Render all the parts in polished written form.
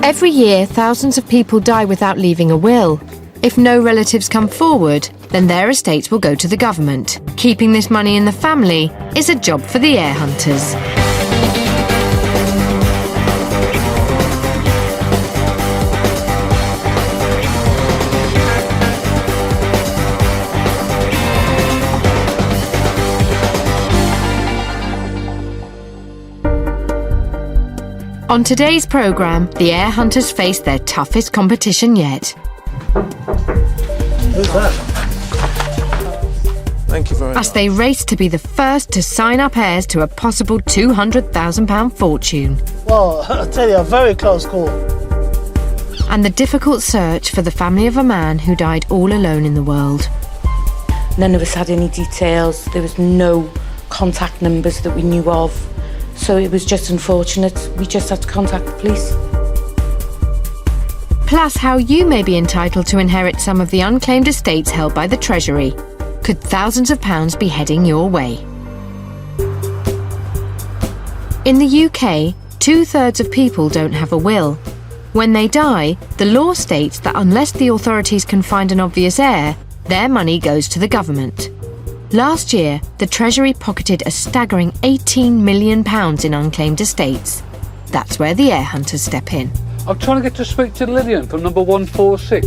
Every year, thousands of people die without leaving a will. If no relatives come forward, then their estates will go to the government. Keeping this money in the family is a job for the heir hunters. On today's programme, the heir hunters face their toughest competition yet. Who's that? Thank you very much. As they race to be the first to sign up heirs to a possible £200,000 fortune. Well, I tell you, a very close call. And the difficult search for the family of a man who died all alone in the world. None of us had any details. There was no contact numbers that we knew of. So it was just unfortunate. We just had to contact the police. Plus how you may be entitled to inherit some of the unclaimed estates held by the Treasury. Could thousands of pounds be heading your way? In the UK, 2/3 of people don't have a will. When they die, the law states that unless the authorities can find an obvious heir, their money goes to the government. Last year, the Treasury pocketed a staggering £18 million in unclaimed estates. That's where the heir hunters step in. I'm trying to get to speak to Lillian from number 146.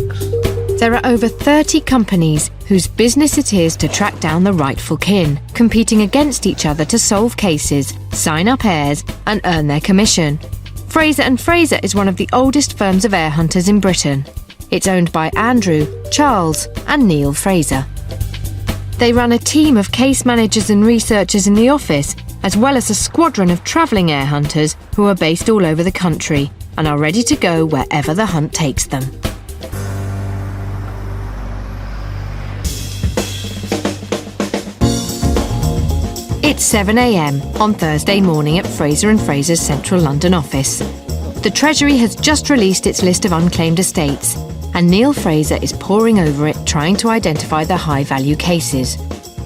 There are over 30 companies whose business it is to track down the rightful kin, competing against each other to solve cases, sign up heirs, and earn their commission. Fraser and Fraser is one of the oldest firms of heir hunters in Britain. It's owned by Andrew, Charles, and Neil Fraser. They run a team of case managers and researchers in the office, as well as a squadron of travelling heir hunters who are based all over the country and are ready to go wherever the hunt takes them. It's 7 a.m. on Thursday morning at Fraser and Fraser's central London office. The Treasury has just released its list of unclaimed estates, and Neil Fraser is poring over it, trying to identify the high-value cases.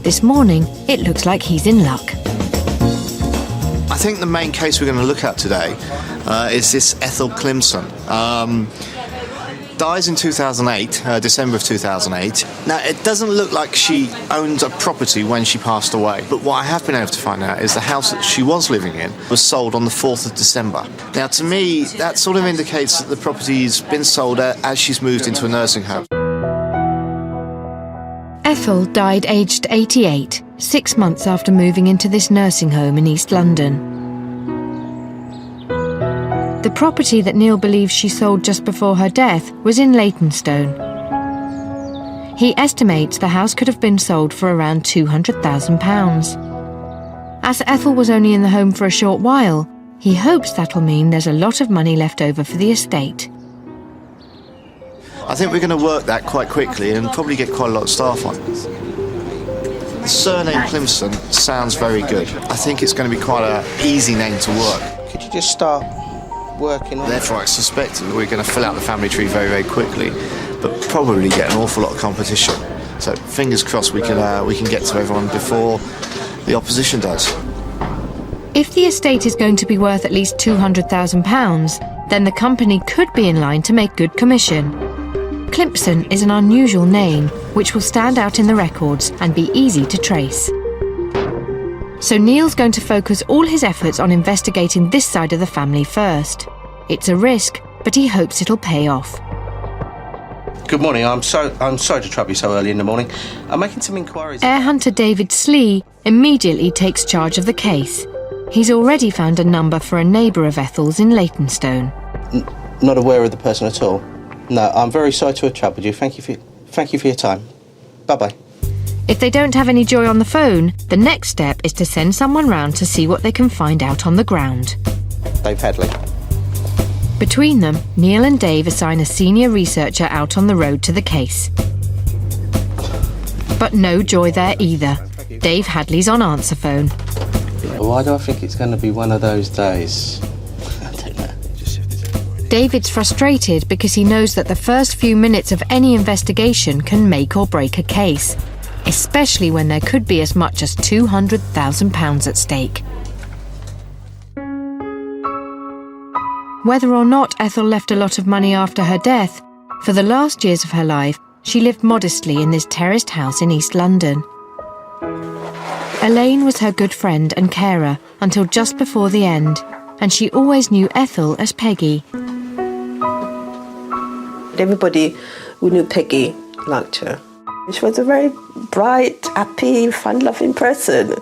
This morning, it looks like he's in luck. I think the main case we're going to look at today is this Ethel Climpson. Dies in 2008, December of 2008. Now, it doesn't look like she owned a property when she passed away, but what I have been able to find out is the house that she was living in was sold on the 4th of December. Now, to me, that sort of indicates that the property's been sold as she's moved into a nursing home. Ethel died aged 88, 6 months after moving into this nursing home in East London. The property that Neil believes she sold just before her death was in Leytonstone. He estimates the house could have been sold for around £200,000. As Ethel was only in the home for a short while, he hopes that'll mean there's a lot of money left over for the estate. I think we're going to work that quite quickly and probably get quite a lot of staff on. The surname Climpson sounds very good. I think it's going to be quite an easy name to work. Could you just start working on it? Therefore, I suspect that we're going to fill out the family tree very, very quickly, but probably get an awful lot of competition. So fingers crossed we can get to everyone before the opposition does. If the estate is going to be worth at least £200,000, then the company could be in line to make good commission. Climpson is an unusual name, which will stand out in the records and be easy to trace. So Neil's going to focus all his efforts on investigating this side of the family first. It's a risk, but he hopes it'll pay off. Good morning. I'm sorry to trouble you so early in the morning. I'm making some inquiries. Heir hunter David Slee immediately takes charge of the case. He's already found a number for a neighbour of Ethel's in Leytonstone. Not aware of the person at all. No, I'm very sorry to have troubled you. Thank you for your time. Bye-bye. If they don't have any joy on the phone, the next step is to send someone round to see what they can find out on the ground. Dave Hadley. Between them, Neil and Dave assign a senior researcher out on the road to the case. But no joy there either. Dave Hadley's on answer phone. Why do I think it's going to be one of those days? I don't know. David's frustrated because he knows that the first few minutes of any investigation can make or break a case, especially when there could be as much as £200,000 at stake. Whether or not Ethel left a lot of money after her death, for the last years of her life, she lived modestly in this terraced house in East London. Elaine was her good friend and carer until just before the end, and she always knew Ethel as Peggy. Everybody who knew Peggy liked her. She was a very bright, happy, fun-loving person.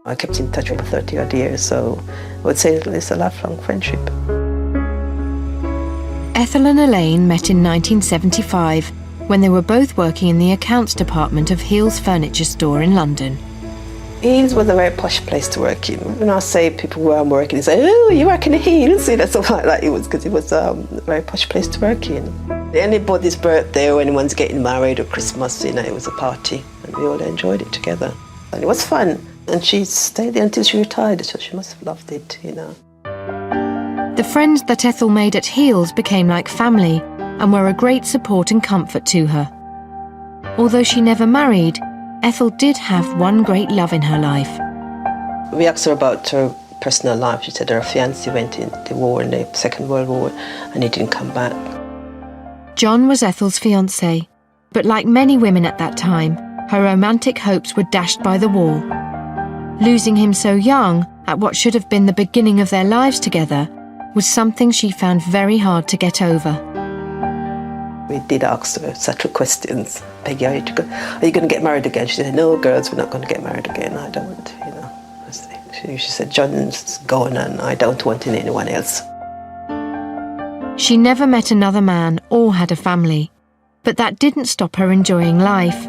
I kept in touch with her 30-odd years, so I would say it's a lifelong friendship. Ethel and Elaine met in 1975 when they were both working in the accounts department of Heir's furniture store in London. Heir's was a very posh place to work in. When I say people where I'm working, they say, "Oh, you work in Heir's?" You know, something like that. It was because it was a very posh place to work in. Anybody's birthday or anyone's getting married or Christmas, you know, it was a party, and we all enjoyed it together. And it was fun. And she stayed there until she retired, so she must have loved it, you know. The friends that Ethel made at Heir's became like family and were a great support and comfort to her. Although she never married, Ethel did have one great love in her life. We asked her about her personal life. She said her fiancé went in the war, in the Second World War, and he didn't come back. John was Ethel's fiancé, but like many women at that time, her romantic hopes were dashed by the war. Losing him so young, at what should have been the beginning of their lives together, was something she found very hard to get over. We did ask her subtle questions. Peggy, are you going to get married again? She said, "No, girls, we're not going to get married again. I don't, you know." She said, "John's gone and I don't want anyone else." She never met another man or had a family, but that didn't stop her enjoying life.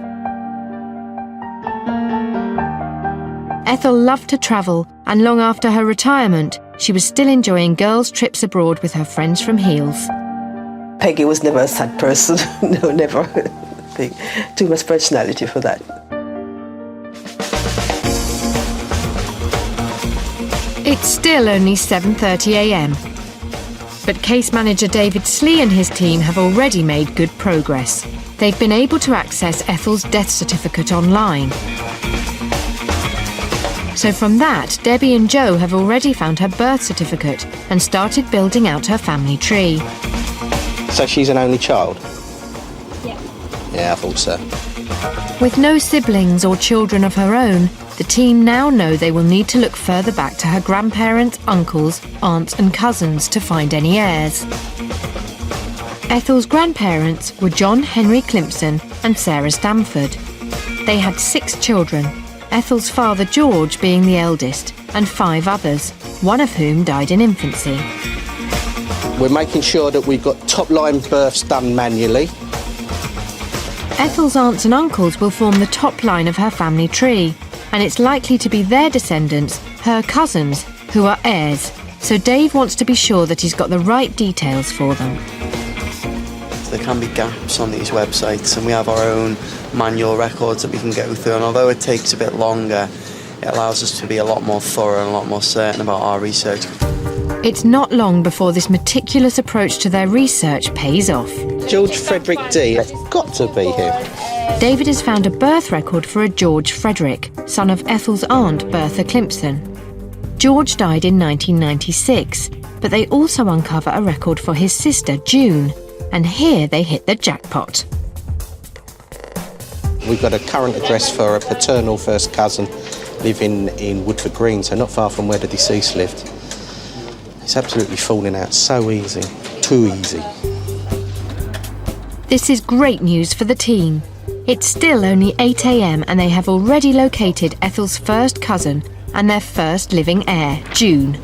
Ethel loved to travel, and long after her retirement, she was still enjoying girls' trips abroad with her friends from Heir's. Peggy was never a sad person. No, never. Too much personality for that. It's still only 7:30 a.m. But case manager David Slee and his team have already made good progress. They've been able to access Ethel's death certificate online. So from that, Debbie and Joe have already found her birth certificate and started building out her family tree. So she's an only child? Yeah, I thought so. With no siblings or children of her own, the team now know they will need to look further back to her grandparents, uncles, aunts and cousins to find any heirs. Ethel's grandparents were John Henry Climpson and Sarah Stamford. They had 6 children, Ethel's father George being the eldest, and 5 others, one of whom died in infancy. We're making sure that we've got top-line births done manually. Ethel's aunts and uncles will form the top line of her family tree, and it's likely to be their descendants, her cousins, who are heirs, so Dave wants to be sure that he's got the right details for them. There can be gaps on these websites, and we have our own manual records that we can go through, and although it takes a bit longer, it allows us to be a lot more thorough and a lot more certain about our research. It's not long before this meticulous approach to their research pays off. George Frederick D. It's got to be him. David has found a birth record for a George Frederick, son of Ethel's aunt Bertha Climpson. George died in 1996, but they also uncover a record for his sister June, and here they hit the jackpot. We've got a current address for a paternal first cousin living in Woodford Green, so not far from where the deceased lived. It's absolutely falling out so easy, too easy. This is great news for the team. It's still only 8 a.m. and they have already located Ethel's first cousin and their first living heir, June.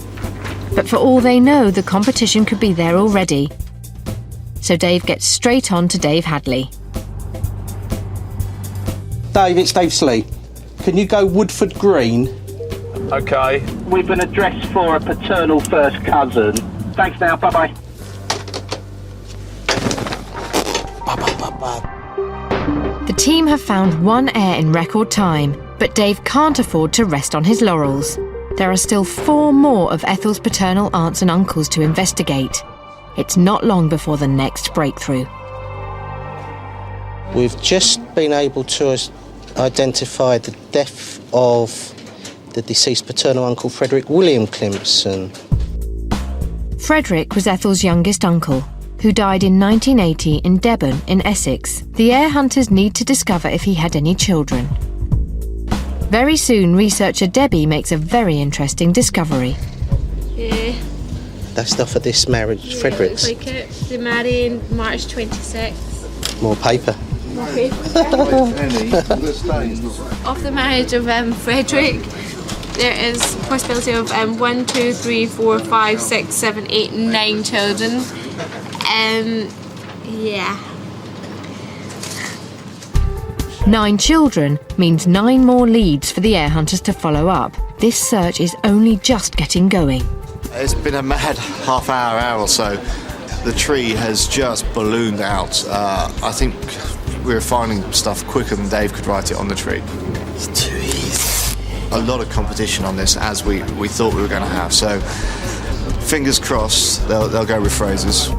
But for all they know, the competition could be there already. So Dave gets straight on to Dave Hadley. Dave, it's Dave Slee. Can you go Woodford Green? OK. We've an address for a paternal first cousin. Thanks now, bye-bye. The team have found one heir in record time, but Dave can't afford to rest on his laurels. There are still 4 more of Ethel's paternal aunts and uncles to investigate. It's not long before the next breakthrough. We've just been able to identify the death of the deceased paternal uncle Frederick William Climpson. Frederick was Ethel's youngest uncle, who died in 1980 in Devon in Essex. The heir hunters need to discover if he had any children. Very soon, researcher Debbie makes a very interesting discovery. Yeah. That's not for this marriage, Frederick's. Looks like it. They married March 26th. More paper. Of the marriage of Frederick, there is possibility of 1, 2, 3, 4, 5, 6, 7, 8, 9 children. Yeah. 9 children means 9 more leads for the heir hunters to follow up. This search is only just getting going. It's been a mad hour or so. The tree has just ballooned out. I think we're finding stuff quicker than Dave could write it on the tree. It's too easy. A lot of competition on this, as we thought we were going to have. So, fingers crossed, they'll go with phrases.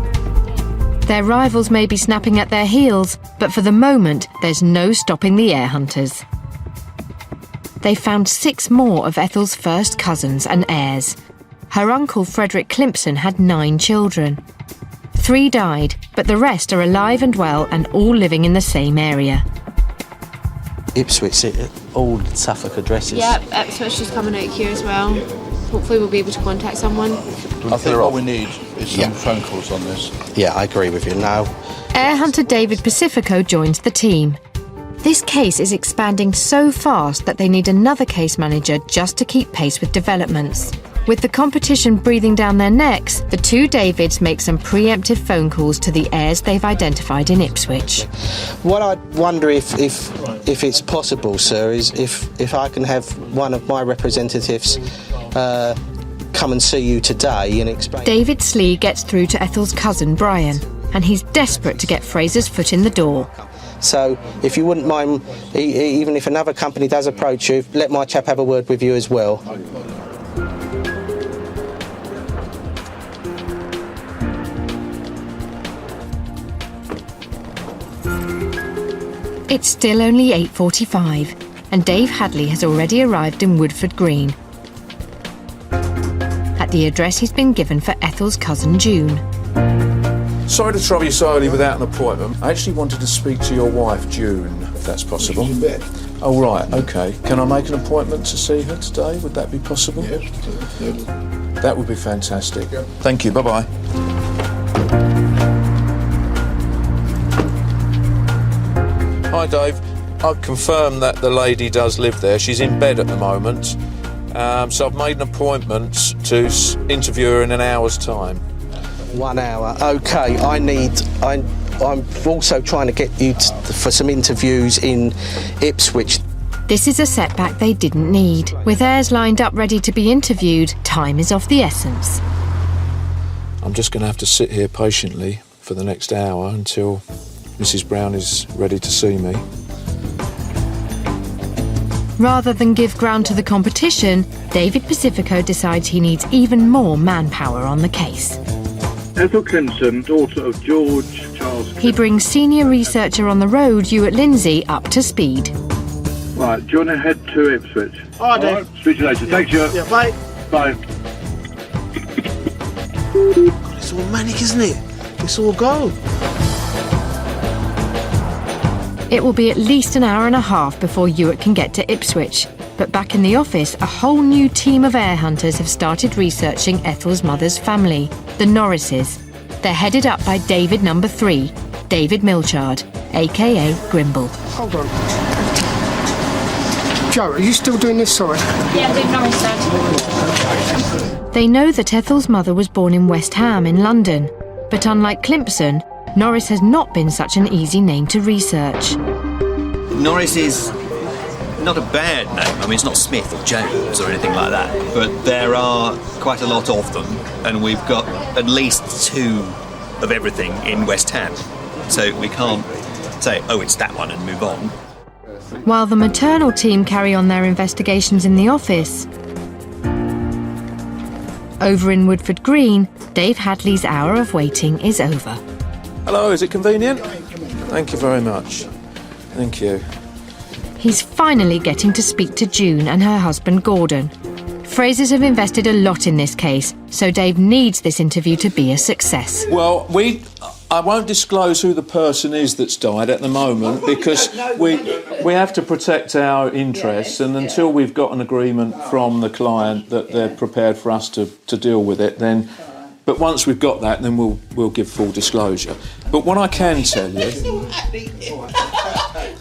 Their rivals may be snapping at their heels, but for the moment, there's no stopping the heir hunters. They found 6 more of Ethel's first cousins and heirs. Her uncle Frederick Climpson had 9 children. 3 died, but the rest are alive and well and all living in the same area. Ipswich, all Suffolk addresses. Yep, Ipswich is coming out here as well. Hopefully we'll be able to contact someone. I think what we need is some phone calls on this. Yeah, I agree with you. Now, Heir hunter David Pacifico joins the team. This case is expanding so fast that they need another case manager just to keep pace with developments. With the competition breathing down their necks, the 2 Davids make some preemptive phone calls to the heirs they've identified in Ipswich. what I wonder if it's possible, sir, is if I can have one of my representatives come and see you today and explain. David Slee gets through to Ethel's cousin Brian, and he's desperate to get Fraser's foot in the door. So, if you wouldn't mind, even if another company does approach you, let my chap have a word with you as well. It's still only 8:45, and Dave Hadley has already arrived in Woodford Green, at the address he's been given for Ethel's cousin June. Sorry to trouble you so early without an appointment. I actually wanted to speak to your wife, June, if that's possible. Oh, right, OK. Can I make an appointment to see her today? Would that be possible? Yes. That would be fantastic. Thank you, bye-bye. Hi, Dave. I've confirmed that the lady does live there. She's in bed at the moment. So I've made an appointment to interview her in an hour's time. 1 hour. OK, I'm also trying to get you for some interviews in Ipswich. This is a setback they didn't need. With heirs lined up ready to be interviewed, time is of the essence. I'm just going to have to sit here patiently for the next hour until Mrs. Brown is ready to see me. Rather than give ground to the competition, David Pacifico decides he needs even more manpower on the case. Ethel Climpson, daughter of George Charles. He brings senior researcher on the road, Hewitt Lindsay, up to speed. Right, do you want to head to Ipswich? All right, Dave. Speak to you later. Thanks, you. Yeah, bye. Bye. It's all manic, isn't it? It's all go. It will be at least an hour and a half before Hewitt can get to Ipswich. But back in the office, a whole new team of heir hunters have started researching Ethel's mother's family, the Norrises. They're headed up by David number 3, David Milchard, a.k.a. Grimble. Hold on. Joe, are you still doing this, sorry? Yeah, I'm doing Norris, Dad. They know that Ethel's mother was born in West Ham in London, but unlike Climpson, Norris has not been such an easy name to research. Norris is not a bad name. I mean, it's not Smith or Jones or anything like that, but there are quite a lot of them, and we've got at least 2 of everything in West Ham. So we can't say, oh, it's that one and move on. While the maternal team carry on their investigations in the office, over in Woodford Green, Dave Hadley's hour of waiting is over. Hello, is it convenient? Thank you very much. Thank you. He's finally getting to speak to June and her husband Gordon. Frasers have invested a lot in this case, so Dave needs this interview to be a success. Well, I won't disclose who the person is that's died at the moment because we have to protect our interests, and until we've got an agreement from the client that they're prepared for us to deal with it, then... But once we've got that, then we'll give full disclosure. But what I can tell you...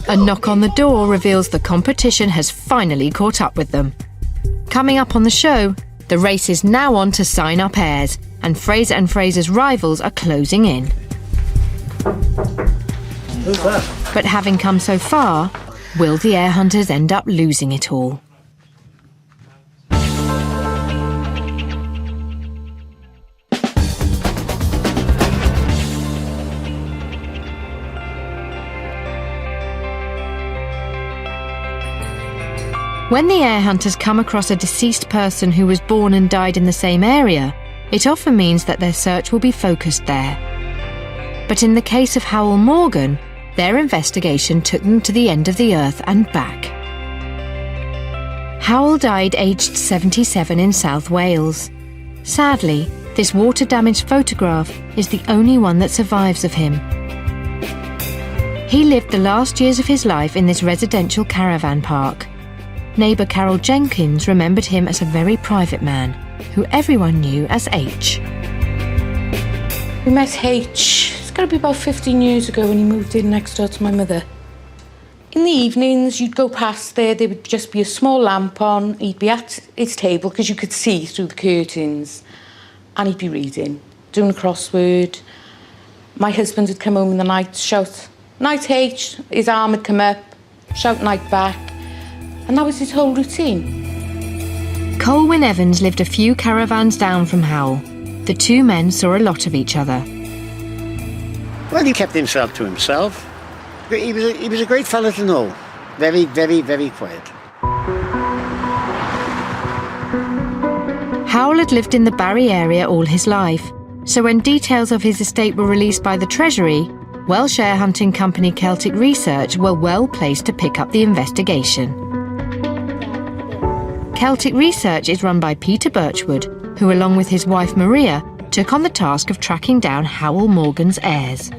A knock on the door reveals the competition has finally caught up with them. Coming up on the show, the race is now on to sign up heirs, and Fraser and Fraser's rivals are closing in. Who's that? But having come so far, will the Heir Hunters end up losing it all? When the Heir Hunters come across a deceased person who was born and died in the same area, it often means that their search will be focused there. But in the case of Howell Morgan, their investigation took them to the end of the earth and back. Howell died aged 77 in South Wales. Sadly, this water-damaged photograph is the only one that survives of him. He lived the last years of his life in this residential caravan park. Neighbour Carol Jenkins remembered him as a very private man, who everyone knew as H. We met H, it's got to be about 15 years ago when he moved in next door to my mother. In the evenings, you'd go past there would just be a small lamp on, he'd be at his table because you could see through the curtains, and he'd be reading, doing a crossword. My husband would come home in the night, shout, "Night H," his arm would come up, shout night back. And that was his whole routine. Colwyn Evans lived a few caravans down from Howell. The two men saw a lot of each other. Well, he kept himself to himself. He was a great fellow to know. Very, very, very quiet. Howell had lived in the Barry area all his life, so when details of his estate were released by the Treasury, Welsh heir hunting company Celtic Research were well placed to pick up the investigation. Celtic Research is run by Peter Birchwood, who along with his wife Maria took on the task of tracking down Howell Morgan's heirs.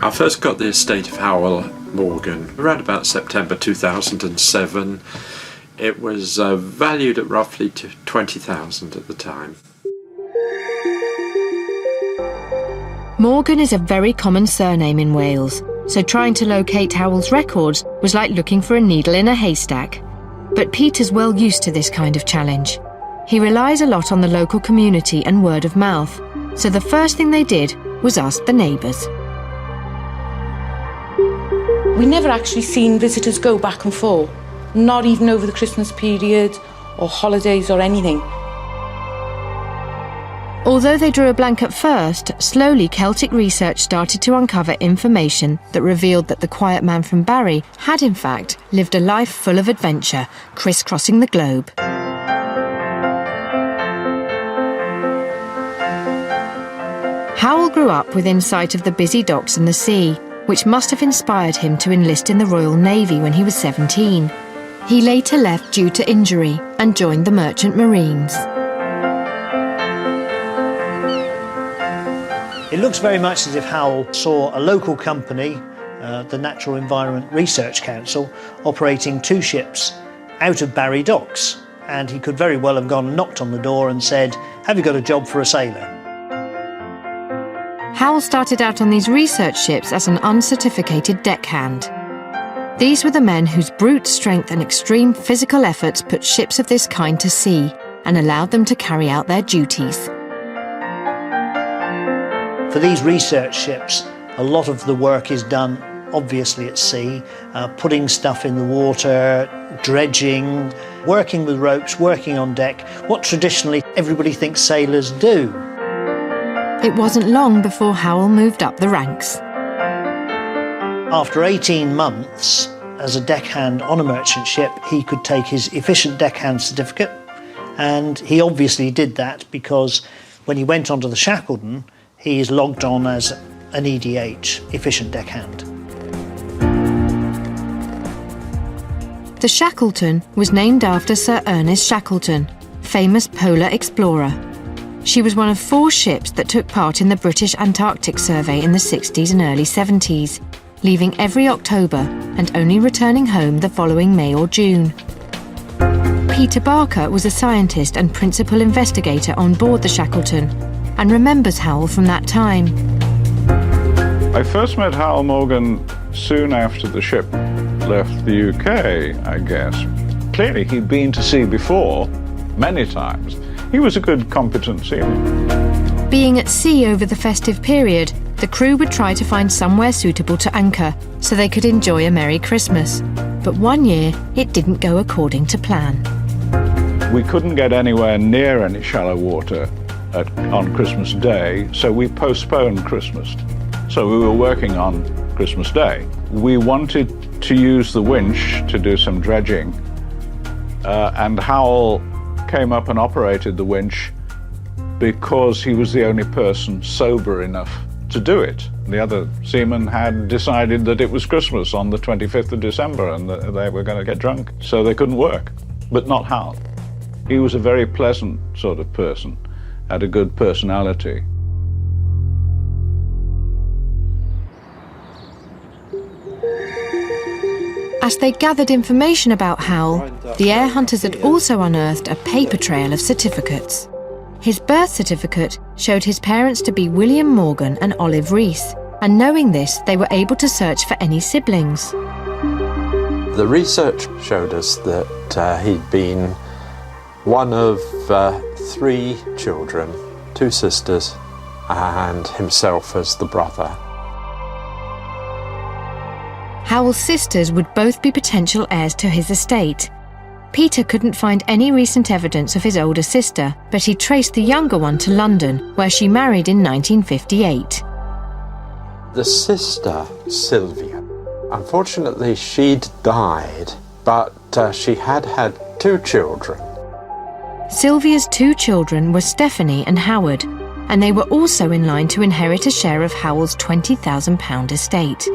I first got the estate of Howell Morgan around about September 2007. It was valued at roughly to 20,000 at the time. Morgan is a very common surname in Wales, so trying to locate Howell's records was like looking for a needle in a haystack. But Peter's well used to this kind of challenge. He relies a lot on the local community and word of mouth, so the first thing they did was ask the neighbours. We never actually seen visitors go back and forth, not even over the Christmas period or holidays or anything. Although they drew a blank at first, slowly Celtic Research started to uncover information that revealed that the quiet man from Barry had in fact lived a life full of adventure, crisscrossing the globe. Howell grew up within sight of the busy docks and the sea, which must have inspired him to enlist in the Royal Navy when he was 17. He later left due to injury and joined the Merchant Marines. It looks very much as if Howell saw a local company, the Natural Environment Research Council, operating two ships out of Barry docks, and he could very well have gone and knocked on the door and said, "Have you got a job for a sailor?" Howell started out on these research ships as an uncertificated deckhand. These were the men whose brute strength and extreme physical efforts put ships of this kind to sea and allowed them to carry out their duties. For these research ships, a lot of the work is done obviously at sea, putting stuff in the water, dredging, working with ropes, working on deck, what traditionally everybody thinks sailors do. It wasn't long before Howell moved up the ranks. After 18 months as a deckhand on a merchant ship, he could take his efficient deckhand certificate, and he obviously did that because when he went onto the Shackleton, he is logged on as an EDH, efficient deckhand. The Shackleton was named after Sir Ernest Shackleton, famous polar explorer. She was one of 4 ships that took part in the British Antarctic survey in the 60s and early 70s, leaving every October and only returning home the following May or June. Peter Barker was a scientist and principal investigator on board the Shackleton and remembers Howell from that time. I first met Heir Morgan soon after the ship left the UK, I guess. Clearly, he'd been to sea before, many times. He was a good, competent seaman. Being at sea over the festive period, the crew would try to find somewhere suitable to anchor so they could enjoy a Merry Christmas. But one year, it didn't go according to plan. We couldn't get anywhere near any shallow water on Christmas Day, so we postponed Christmas. So we were working on Christmas Day. We wanted to use the winch to do some dredging, and Howell came up and operated the winch because he was the only person sober enough to do it. The other seamen had decided that it was Christmas on the 25th of December and that they were going to get drunk, so they couldn't work, but not Howell. He was a very pleasant sort of person, had a good personality. As they gathered information about Howell, the Heir Hunters had also unearthed a paper trail of certificates. His birth certificate showed his parents to be William Morgan and Olive Rees, and knowing this, they were able to search for any siblings. The research showed us that he'd been one of 3 children, 2 sisters, and himself as the brother. Howell's sisters would both be potential heirs to his estate. Peter couldn't find any recent evidence of his older sister, but he traced the younger one to London, where she married in 1958. The sister, Sylvia, unfortunately she'd died, but she had 2 children. Sylvia's 2 children were Stephanie and Howard, and they were also in line to inherit a share of Howell's £20,000 estate.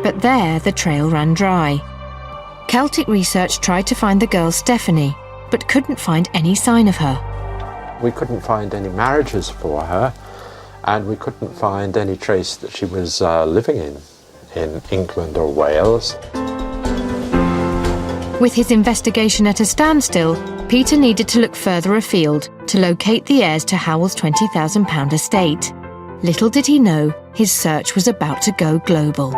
But there the trail ran dry. Celtic Research tried to find the girl Stephanie, but couldn't find any sign of her. We couldn't find any marriages for her, and we couldn't find any trace that she was living in England or Wales. With his investigation at a standstill, Peter needed to look further afield to locate the heirs to Howell's £20,000 estate. Little did he know, his search was about to go global.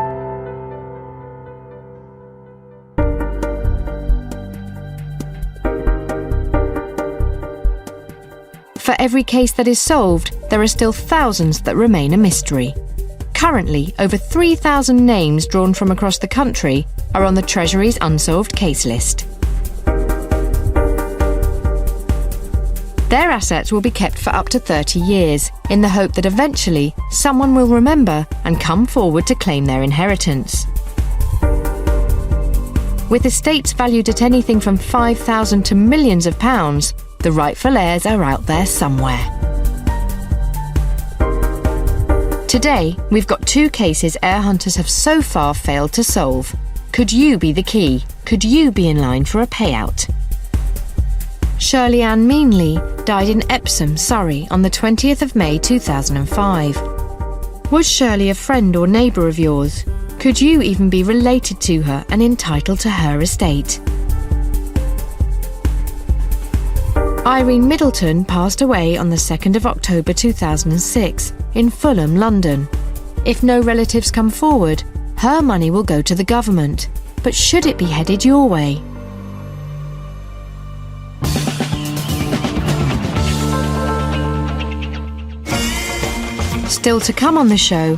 For every case that is solved, there are still thousands that remain a mystery. Currently, over 3,000 names drawn from across the country are on the Treasury's unsolved case list. Their assets will be kept for up to 30 years, in the hope that eventually someone will remember and come forward to claim their inheritance. With estates valued at anything from £5,000 to millions of pounds, the rightful heirs are out there somewhere. Today, we've got 2 cases Heir Hunters have so far failed to solve. Could you be the key? Could you be in line for a payout? Shirley Ann Meanley died in Epsom, Surrey on the 20th of May 2005. Was Shirley a friend or neighbour of yours? Could you even be related to her and entitled to her estate? Irene Middleton passed away on the 2nd of October 2006 in Fulham, London. If no relatives come forward, her money will go to the government. But should it be headed your way? Still to come on the show,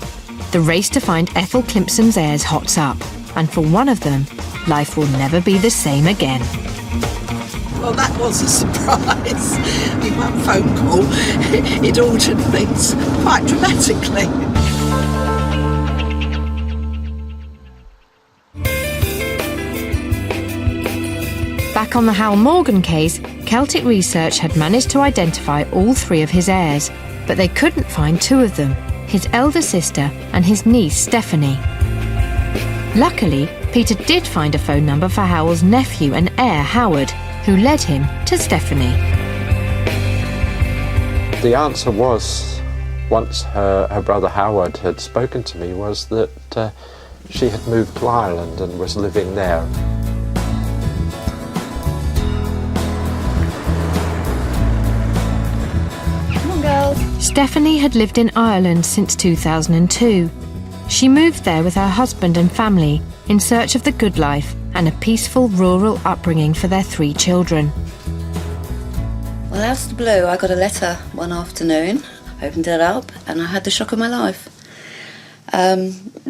the race to find Ethel Climpson's heirs hots up, and for one of them, life will never be the same again. Well, that was a surprise. With one phone call, it altered things quite dramatically. Back on the Hal Morgan case, Celtic Research had managed to identify all 3 of his heirs, but they couldn't find 2 of them, his elder sister and his niece Stephanie. Luckily, Peter did find a phone number for Howell's nephew and heir Howard, who led him to Stephanie. The answer was, once her brother Howard had spoken to me, was that she had moved to Ireland and was living there. Come on, girls. Stephanie had lived in Ireland since 2002. She moved there with her husband and family in search of the good life and a peaceful rural upbringing for their 3 children. Well, out of the blue, I got a letter one afternoon, opened it up, and I had the shock of my life.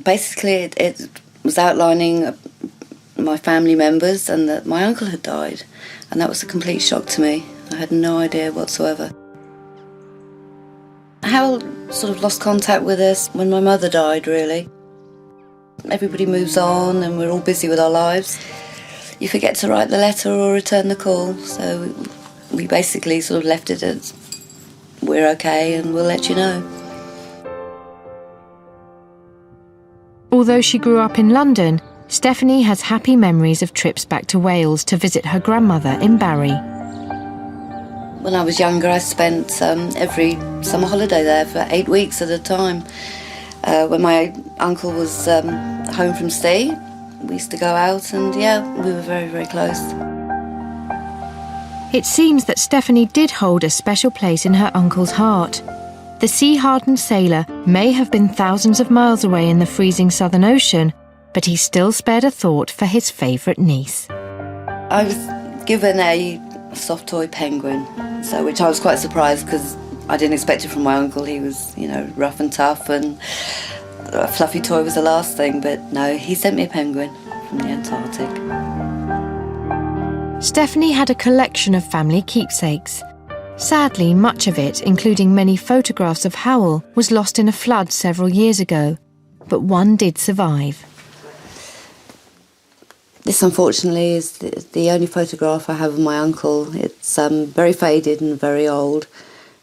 Basically, it was outlining my family members and that my uncle had died, and that was a complete shock to me. I had no idea whatsoever. Harold sort of lost contact with us when my mother died, really. Everybody moves on and we're all busy with our lives. You forget to write the letter or return the call, so we basically sort of left it as, we're okay and we'll let you know. Although she grew up in London, Stephanie has happy memories of trips back to Wales to visit her grandmother in Barry. When I was younger, I spent every summer holiday there for 8 weeks at a time. When my uncle was home from sea, we used to go out and, yeah, we were very, very close. It seems that Stephanie did hold a special place in her uncle's heart. The sea-hardened sailor may have been thousands of miles away in the freezing Southern Ocean, but he still spared a thought for his favourite niece. I was given a soft toy penguin, which I was quite surprised because I didn't expect it from my uncle. He was, rough and tough, and a fluffy toy was the last thing, but no, he sent me a penguin from the Antarctic. Stephanie had a collection of family keepsakes. Sadly, much of it, including many photographs of Howell, was lost in a flood several years ago, but one did survive. This, unfortunately, is the only photograph I have of my uncle. It's very faded and very old.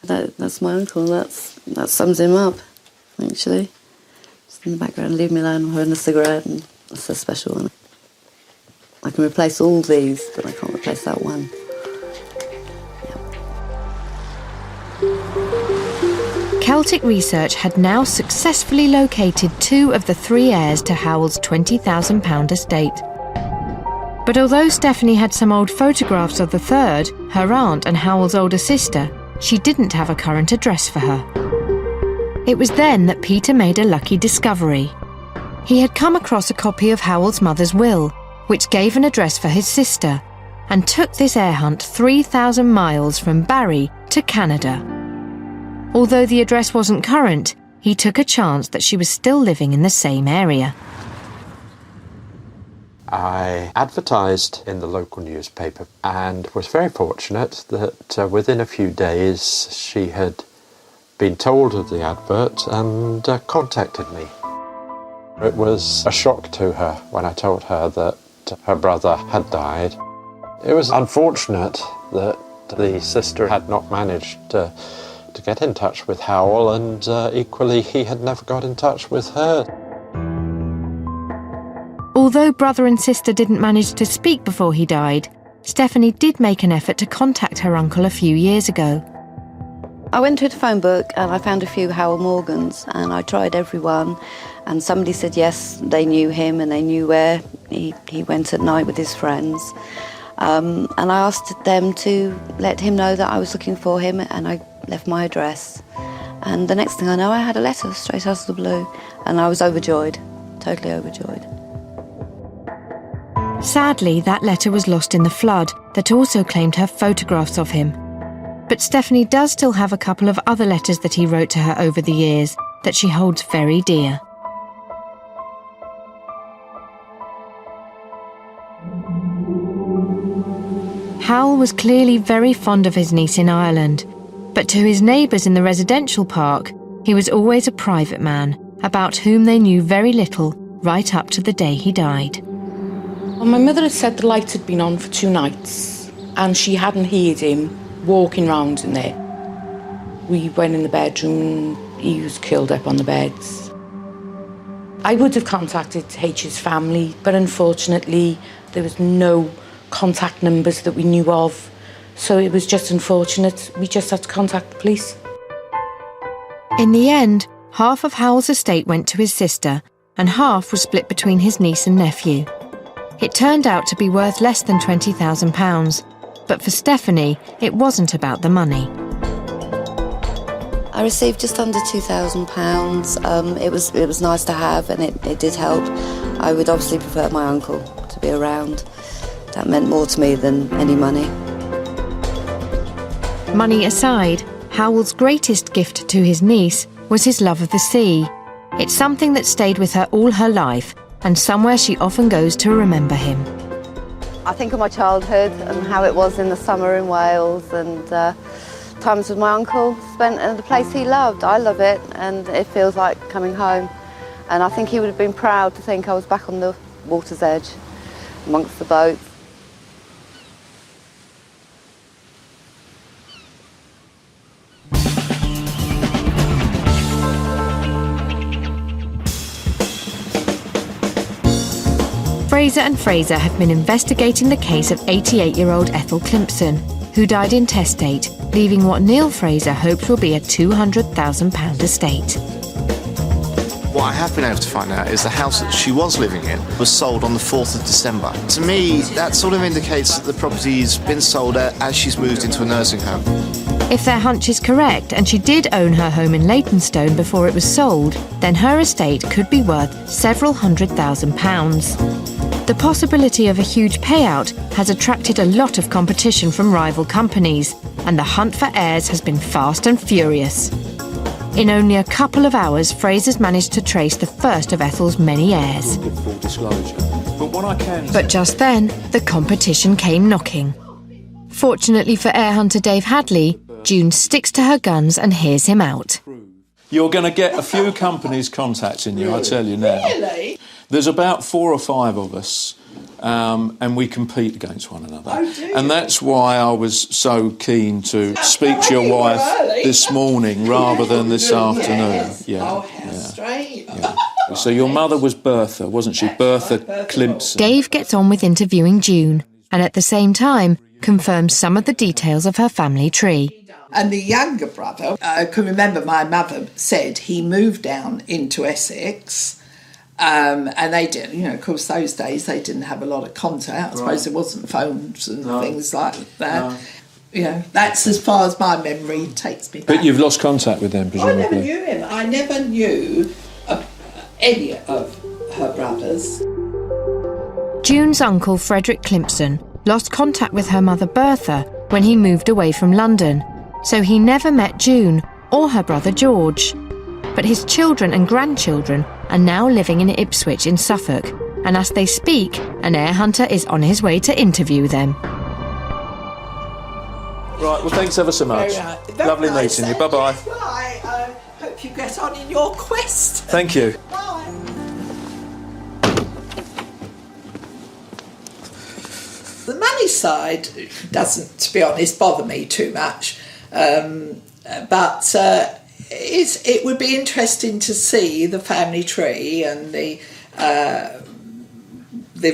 That's my uncle. That sums him up, actually. Just in the background, leave me alone, I'm holding a cigarette, and that's a special one. I can replace all these, but I can't replace that one. Celtic research had now successfully located 2 of the 3 heirs to Howell's £20,000 estate. But although Stephanie had some old photographs of the third, her aunt and Howell's older sister, she didn't have a current address for her. It was then that Peter made a lucky discovery. He had come across a copy of Howell's mother's will, which gave an address for his sister, and took this heir hunt 3,000 miles from Barry to Canada. Although the address wasn't current, he took a chance that she was still living in the same area. I advertised in the local newspaper and was very fortunate that within a few days she had been told of the advert and contacted me. It was a shock to her when I told her that her brother had died. It was unfortunate that the sister had not managed to get in touch with Howell, and equally he had never got in touch with her. Although brother and sister didn't manage to speak before he died, Stephanie did make an effort to contact her uncle a few years ago. I went to the phone book and I found a few Howell Morgans, and I tried everyone, and somebody said yes, they knew him and they knew where he went at night with his friends. And I asked them to let him know that I was looking for him, and I left my address. And the next thing I know, I had a letter straight out of the blue, and I was overjoyed, totally overjoyed. Sadly, that letter was lost in the flood that also claimed her photographs of him. But Stephanie does still have a couple of other letters that he wrote to her over the years that she holds very dear. Howell was clearly very fond of his niece in Ireland, but to his neighbours in the residential park, he was always a private man, about whom they knew very little right up to the day he died. Well, my mother had said the lights had been on for 2 nights, and she hadn't heard him walking round in there. We went in the bedroom, and he was curled up on the beds. I would have contacted H's family, but unfortunately there was no contact numbers that we knew of. So it was just unfortunate. We just had to contact the police. In the end, half of Howell's estate went to his sister and half was split between his niece and nephew. It turned out to be worth less than £20,000, but for Stephanie, it wasn't about the money. I received just under £2,000. It was nice to have, and it did help. I would obviously prefer my uncle to be around. That meant more to me than any money. Money aside, Howell's greatest gift to his niece was his love of the sea. It's something that stayed with her all her life, and somewhere she often goes to remember him. I think of my childhood and how it was in the summer in Wales, and times with my uncle spent in the place he loved. I love it, and it feels like coming home. And I think he would have been proud to think I was back on the water's edge amongst the boats. Fraser and Fraser have been investigating the case of 88-year-old Ethel Climpson, who died intestate, leaving what Neil Fraser hopes will be a £200,000 estate. What I have been able to find out is the house that she was living in was sold on the 4th of December. To me, that sort of indicates that the property's been sold as she's moved into a nursing home. If their hunch is correct and she did own her home in Leytonstone before it was sold, then her estate could be worth several £100,000. The possibility of a huge payout has attracted a lot of competition from rival companies, and the hunt for heirs has been fast and furious. In only a couple of hours, Fraser's managed to trace the first of Ethel's many heirs. Full disclosure. But just then, the competition came knocking. Fortunately for heir hunter Dave Hadley, June sticks to her guns and hears him out. You're going to get a few companies contacting you, I tell you now. Really? There's about 4 or 5 of us, and we compete against one another. And that's why I was so keen to speak to your wife this morning rather than this afternoon. Yeah. Straight. Yeah. So your mother was Bertha, wasn't she? Bertha Climpson. Dave gets on with interviewing June, and at the same time confirms some of the details of her family tree. And the younger brother, I can remember my mother said he moved down into Essex, and they did, of course, those days they didn't have a lot of contact. I suppose there wasn't phones and things like that. No. That's as far as my memory takes me back. But you've lost contact with them, presumably. I never knew him. I never knew any of her brothers. June's uncle, Frederick Climpson, lost contact with her mother, Bertha, when he moved away from London. So he never met June or her brother George. But his children and grandchildren are now living in Ipswich in Suffolk, and as they speak, an heir hunter is on his way to interview them. Right, well, thanks ever so much. Very Lovely nice. meeting you. Bye-bye. Bye. I hope you get on in your quest. Thank you. Bye. The money side doesn't, to be honest, bother me too much. But it would be interesting to see the family tree and the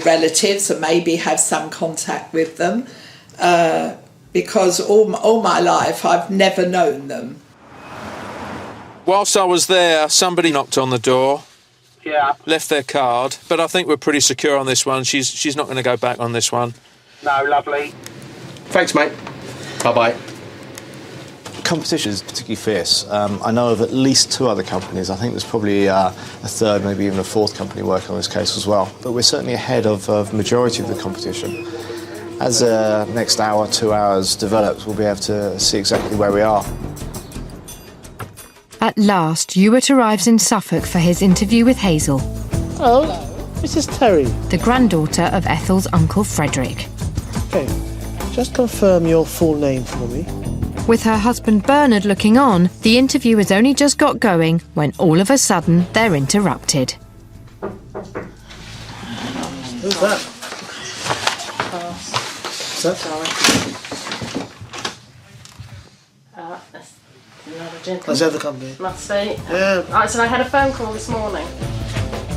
relatives, and maybe have some contact with them, because all my life I've never known them. Whilst I was there, somebody knocked on the door. Yeah. Left their card, but I think we're pretty secure on this one. She's not going to go back on this one. No, lovely. Thanks, mate. Bye-bye. Competition is particularly fierce. I know of at least 2 other companies. I think there's probably a third, maybe even a 4th company working on this case as well. But we're certainly ahead of majority of the competition. As the next hour, 2 hours develops, we'll be able to see exactly where we are. At last, Ewart arrives in Suffolk for his interview with Hazel. Hello, Mrs. Terry. The granddaughter of Ethel's uncle Frederick. Okay, just confirm your full name for me. With her husband Bernard looking on, the interview has only just got going when all of a sudden they're interrupted. Who's that? Sorry. That's another gentleman. That's the other company. Must be. Yeah. Right, so I had a phone call this morning.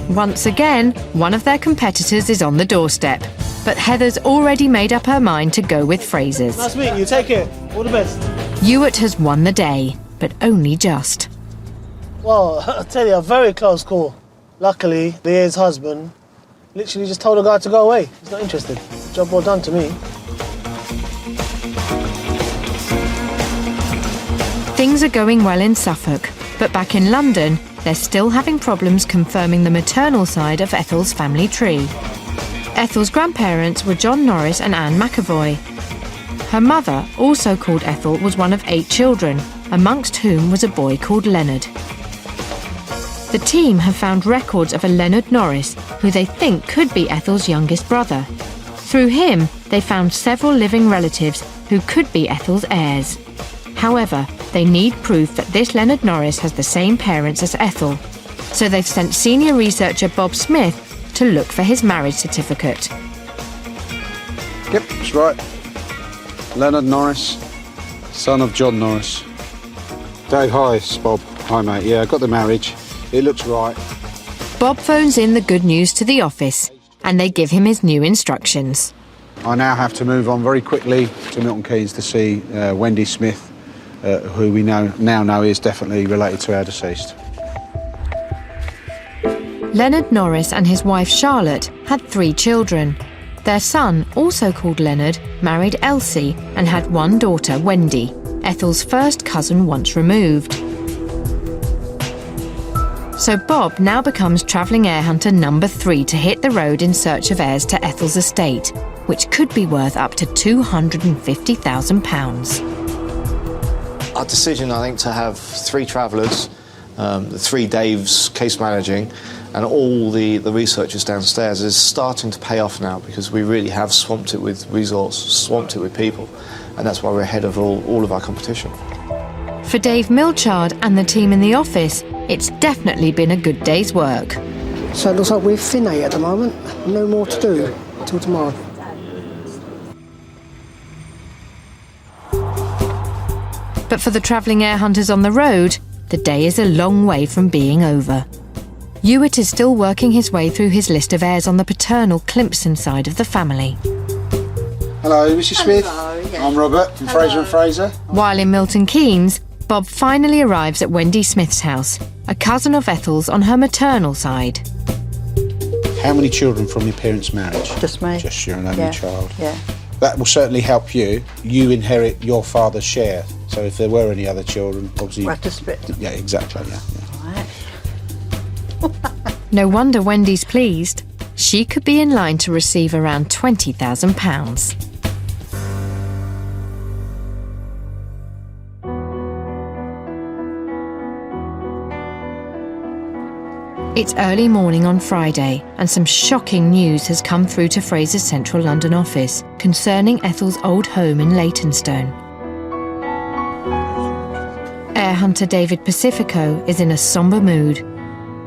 Once again, one of their competitors is on the doorstep. but Heather's already made up her mind to go with Fraser's. Nice meeting you. Take care. All the best. Hewitt has won the day, but only just. Well, I tell you, a very close call. Luckily, the heir's husband literally just told the guy to go away. He's not interested. Job well done to me. Things are going well in Suffolk, but back in London, they're still having problems confirming the maternal side of Ethel's family tree. Ethel's grandparents were John Norris and Anne McAvoy. Her mother, also called Ethel, was one of 8 children, amongst whom was a boy called Leonard. The team have found records of a Leonard Norris, who they think could be Ethel's youngest brother. Through him, they found several living relatives who could be Ethel's heirs. However, they need proof that this Leonard Norris has the same parents as Ethel, so they've sent senior researcher Bob Smith to look for his marriage certificate. Yep, that's right. Leonard Norris, son of John Norris. Dave, hi, it's Bob. Hi, mate. Yeah, I got the marriage. It looks right. Bob phones in the good news to the office, and they give him his new instructions. I now have to move on very quickly to Milton Keynes to see Wendy Smith, who we now know is definitely related to our deceased. Leonard Norris and his wife Charlotte had 3 children. Their son, also called Leonard, married Elsie and had one daughter, Wendy, Ethel's first cousin once removed. So Bob now becomes travelling heir hunter number 3 to hit the road in search of heirs to Ethel's estate, which could be worth up to £250,000. Our decision, I think, to have 3 travellers, the 3 Daves case managing, and all the researchers downstairs is starting to pay off now, because we really have swamped it with resource, swamped it with people, and that's why we're ahead of all of our competition. For Dave Milchard and the team in the office, it's definitely been a good day's work. So it looks like we're thin at the moment. No more to do until tomorrow. But for the travelling heir hunters on the road, the day is a long way from being over. Hewitt is still working his way through his list of heirs on the paternal Climpson side of the family. Hello, Mrs. Smith. I'm Robert from Fraser and Fraser. While in Milton Keynes, Bob finally arrives at Wendy Smith's house, a cousin of Ethel's on her maternal side. How many children from your parents' marriage? Just me. Just your only child? Yeah. That will certainly help you. You inherit your father's share. So if there were any other children, obviously... We'll have to split. Yeah, exactly, yeah. Right. No wonder Wendy's pleased. She could be in line to receive around £20,000. It's early morning on Friday, and some shocking news has come through to Fraser's Central London office concerning Ethel's old home in Leytonstone. Heir hunter David Pacifico is in a sombre mood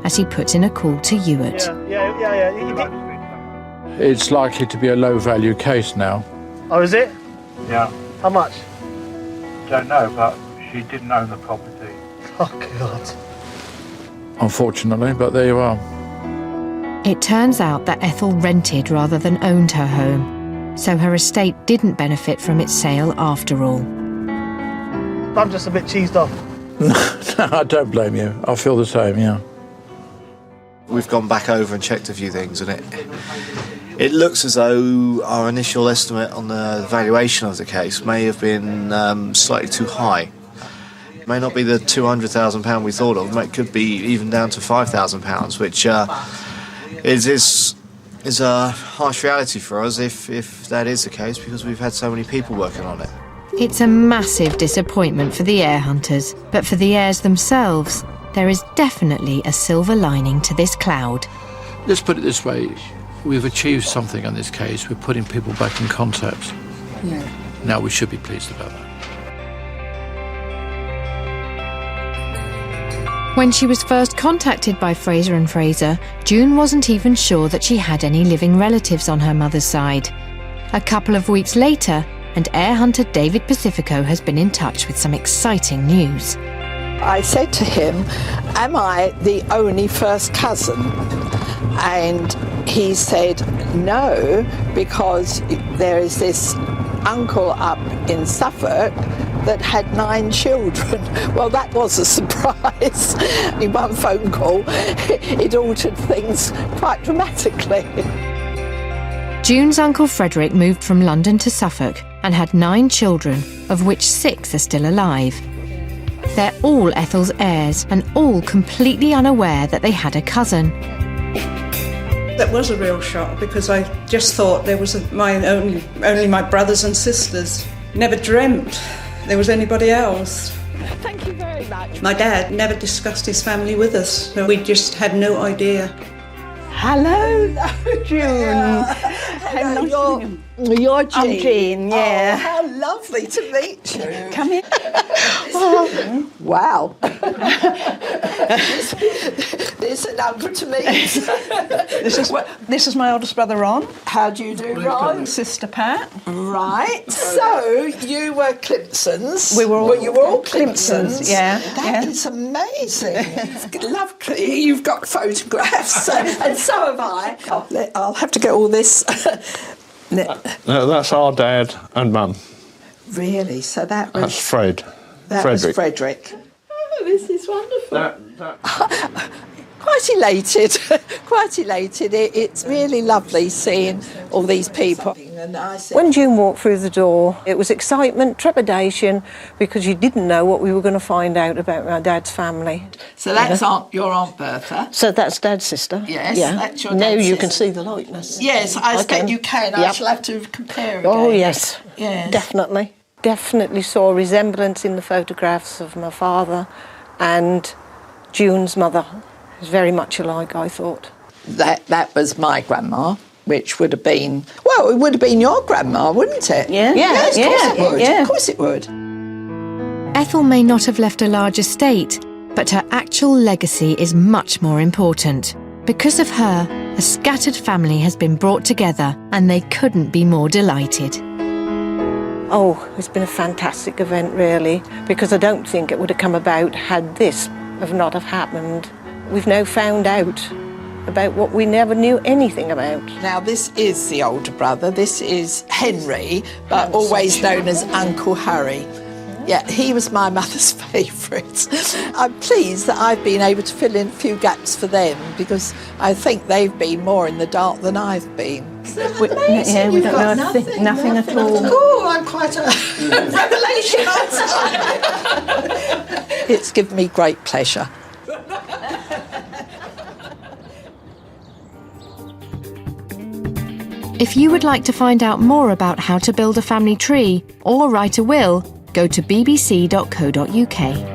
as he puts in a call to Hewitt. Yeah. It's likely to be a low-value case now. Oh, is it? Yeah. How much? Don't know, but she didn't own the property. Oh, God. Unfortunately, but there you are. It turns out that Ethel rented rather than owned her home, so her estate didn't benefit from its sale after all. I'm just a bit cheesed off. No, I don't blame you. I feel the same, yeah. We've gone back over and checked a few things, and it looks as though our initial estimate on the valuation of the case may have been slightly too high. It may not be the £200,000 we thought of. It could be even down to £5,000, which is a harsh reality for us if that is the case, because we've had so many people working on it. It's a massive disappointment for the heir hunters, but for the heirs themselves, there is definitely a silver lining to this cloud. Let's put it this way. We've achieved something on this case. We're putting people back in contact. Yeah. Now we should be pleased about that. When she was first contacted by Fraser and Fraser, June wasn't even sure that she had any living relatives on her mother's side. A couple of weeks later, and heir hunter David Pacifico has been in touch with some exciting news. I said to him, am I the only first cousin? And he said, no, because there is this uncle up in Suffolk that had 9 children. Well, that was a surprise. In one phone call, it altered things quite dramatically. June's Uncle Frederick moved from London to Suffolk and had 9 children, of which 6 are still alive. They're all Ethel's heirs and all completely unaware that they had a cousin. That was a real shock because I just thought there was only my brothers and sisters. Never dreamt there was anybody else. Thank you very much. My dad never discussed his family with us, so we just had no idea. Hello, June. Hello, you're Jean. I'm Jean, yeah. Oh, how lovely to meet you. Come in. Oh, wow. This is an uncle to meet. This is my oldest brother, Ron. How do you do, Ron? Sister Pat. Right. So you were Climpsons. We were all, you were all Climpsons. Yeah. That is amazing. It's lovely. You've got photographs, and so have I. I'll have to get all this. No, that's our dad and mum. Really? So that was... That's Fred. Was Frederick. Oh, this is wonderful. Quite elated. Quite elated. It's really lovely seeing all these people. When June walked through the door, it was excitement, trepidation, because you didn't know what we were going to find out about my dad's family. So that's your Aunt Bertha. So that's Dad's sister. Yes, yeah. that's your Now dad's you sister. can see the likeness. Yes, I expect you can. Yep. I shall have to compare again. Oh, yes. Yes. Definitely. Definitely saw a resemblance in the photographs of my father and June's mother. It was very much alike, I thought. That was my grandma, which would have been... Well, it would have been your grandma, wouldn't it? Yeah. Yes, of course it would. Yeah. Of course it would. Ethel may not have left a large estate, but her actual legacy is much more important. Because of her, a scattered family has been brought together and they couldn't be more delighted. Oh, it's been a fantastic event, really, because I don't think it would have come about had this not have happened. We've now found out about what we never knew anything about. Now, this is the older brother. This is Henry, but always known as Uncle Harry. Yeah, he was my mother's favourite. I'm pleased that I've been able to fill in a few gaps for them because I think they've been more in the dark than I've been. We don't know nothing at all. Oh, I'm quite a revelation, aren't I? It's given me great pleasure. If you would like to find out more about how to build a family tree or write a will, go to bbc.co.uk.